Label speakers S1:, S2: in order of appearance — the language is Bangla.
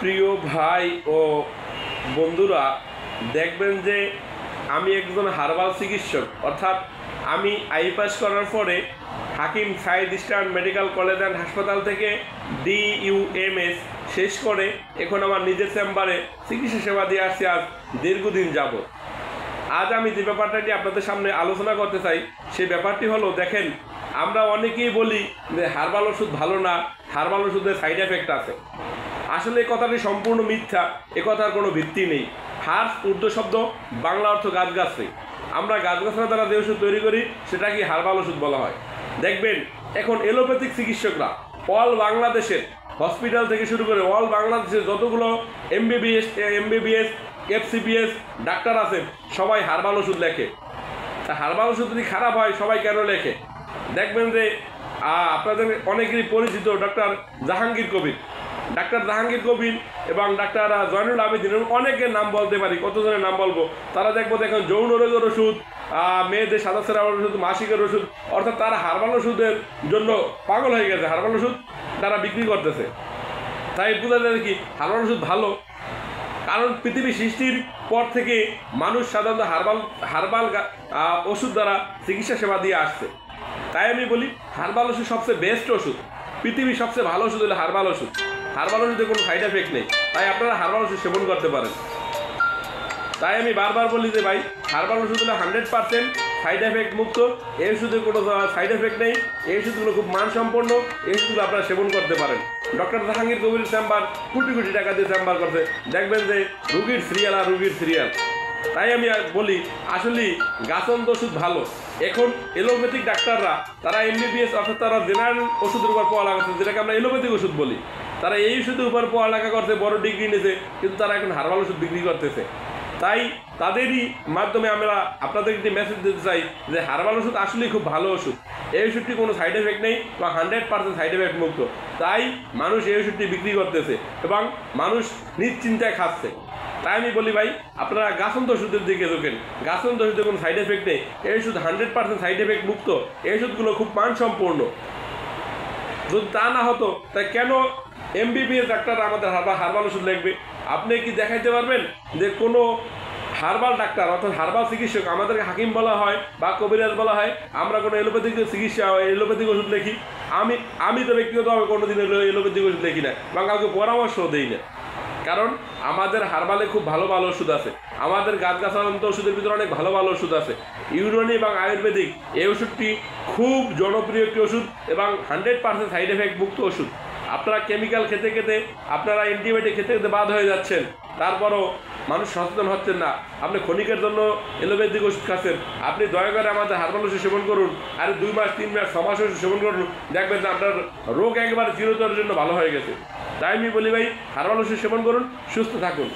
S1: প্রিয় ভাই ও বন্ধুরা, দেখবেন যে আমি একজন হার্বাল চিকিৎসক, অর্থাৎ আমি আইপাস করার পরে Hakim Said Eastern Medical College and হাসপাতাল থেকে DUMS শেষ করে এখন আমার নিজের চেম্বারে চিকিৎসা সেবা দিয়ে আসছি আজ দীর্ঘদিন যাবত। আজ আমি যে ব্যাপারটা নিয়ে আপনাদের সামনে আলোচনা করতে চাই সেই ব্যাপারটি হলো, দেখেন আমরা অনেকেই বলি যে হার্বাল ওষুধ ভালো না, হার্বাল ওষুধের সাইড এফেক্ট আছে। আসলে এই কথাটি সম্পূর্ণ মিথ্যা, এ কথার কোনো ভিত্তি নেই। হার্স উর্দু শব্দ, বাংলা অর্থ গাছগাছড়ি। আমরা গাছগাছড়া দ্বারা যে ওষুধ তৈরি করি সেটা কি হার্বাল ওষুধ বলা হয়। দেখবেন এখন এলোপ্যাথিক চিকিৎসকরা অল বাংলাদেশের হসপিটাল থেকে শুরু করে অল বাংলাদেশের যতগুলো MBBS FCPS ডাক্তার আছেন সবাই হার্বাল ওষুধ লেখে। তা হার্বাল ওষুধ যদি খারাপ হয় সবাই কেন লেখে? দেখবেন যে আপনাদের অনেকেরই পরিচিত ডাক্তার জাহাঙ্গীর কবির, এবং ডাক্তার জয়নুল আবেদিন, অনেকের নাম বলতে পারি, কতজনের নাম বলবো। তারা দেখেন যৌন রোগের ওষুধ, মেয়েদের সাদা সেরার ওষুধ, মাসিকের ওষুধ, অর্থাৎ তারা হার্বাল ওষুধের জন্য পাগল হয়ে গেছে, হার্বাল ওষুধ তারা বিক্রি করতেছে। তাই বোঝা যায় কি হার্বাল ওষুধ ভালো। কারণ পৃথিবী সৃষ্টির পর থেকে মানুষ সাধারণত হার্বাল ওষুধ দ্বারা চিকিৎসা সেবা দিয়ে আসছে। তাই আমি বলি হার্বাল ওষুধ সবচেয়ে বেস্ট ওষুধ, পৃথিবীর সবচেয়ে ভালো ওষুধ হলো হার্বাল ওষুধ। হার্বাল ওষুধে কোনো সাইড এফেক্ট নেই, তাই আপনারা হার্বাল ওষুধ সেবন করতে পারেন। তাই আমি বারবার বলি যে ভাই হার্বাল ওষুধ হলো 100% সাইড এফেক্ট মুক্ত। এই ওষুধে কোনো সাইড এফেক্ট নেই, এই ওষুধগুলো খুব মানসম্পন্ন, এই ওষুধগুলো আপনারা সেবন করতে পারেন। ডক্টর জাহাঙ্গীর কবির চেম্বার কোটি কোটি টাকা দিয়ে চেম্বার করছে, দেখবেন যে রুগীর সিরিয়াল আর রুগীর সিরিয়াল। তাই আমি বলি আসলে গাছন্ত ওষুধ ভালো। এখন এলোপ্যাথিক ডাক্তাররা তারা MBBS অর্থাৎ তারা জেনারেল ওষুধের উপর পড়ালেখা করছে, যেটাকে আমরা এলোপ্যাথিক ওষুধ বলি। তারা এই ওষুধের উপর পড়ালেখা করছে, বড় ডিগ্রি নিয়েছে, কিন্তু তারা এখন হার্বাল ওষুধ বিক্রি করতেছে। তাই তাদেরই মাধ্যমে আমরা আপনাদের একটি মেসেজ দিতে চাই যে হার্বাল ওষুধ আসলেই খুব ভালো ওষুধ। এই ওষুধটি কোনো সাইড এফেক্ট নেই বা 100% সাইড এফেক্ট মুক্ত। তাই মানুষ এই ওষুধটি বিক্রি করতেছে এবং মানুষ নিশ্চিন্তায় খাচ্ছে। তাই আমি বলি ভাই আপনারা গাছন্ত ওষুধের দিকে ঢোকেন। গাছন্ত ওষুধে কোনো সাইড এফেক্ট নেই, এই ওষুধ 100% সাইড এফেক্ট মুক্ত। এই ওষুধগুলো খুব মানসম্পন্ন। যদি তা না হতো তাই কেন MBBS ডাক্তাররা আমাদের হার্বাল ওষুধ লিখবে? আপনি কি দেখাইতে পারবেন যে কোনো হার্বাল ডাক্তার অর্থাৎ হার্বাল চিকিৎসক, আমাদেরকে হাকিম বলা হয় বা কবিরাজ বলা হয়, আমরা কোনো এলোপ্যাথিক চিকিৎসা এলোপ্যাথিক ওষুধ লিখি? আমি তো ব্যক্তিগতভাবে কোনোদিন এলোপ্যাথিক ওষুধ লিখি না বা কাউকে পরামর্শও দিই না। কারণ আমাদের হার্বালে খুব ভালো ভালো ওষুধ আছে, আমাদের গাছগাছান্ত ওষুধের ভিতরে অনেক ভালো ভালো ওষুধ আছে। ইউনানি এবং আয়ুর্বেদিক এই ওষুধটি খুব জনপ্রিয় একটি ওষুধ এবং 100% সাইড এফেক্ট মুক্ত ওষুধ। আপনারা কেমিক্যাল খেতে খেতে, আপনারা অ্যান্টিবায়োটিক খেতে খেতে বাদ হয়ে যাচ্ছেন, তারপরও মানুষ সচেতন হচ্ছেন না। আপনি ক্ষণিকের জন্য এলোপ্যাথিক ওষুধ খাচ্ছেন, আপনি দয়া করে আমাদের হার্বাল ওষুধ সেবন করুন। আর 2 মাস 3 মাস 6 মাস ওষুধ সেবন করুন, দেখবেন যে আপনার রোগ একবারে চিরতরের জন্য ভালো হয়ে গেছে। তাই আমি বলি ভাই হার্বাল ওষুধ সেবন করুন, সুস্থ থাকুন।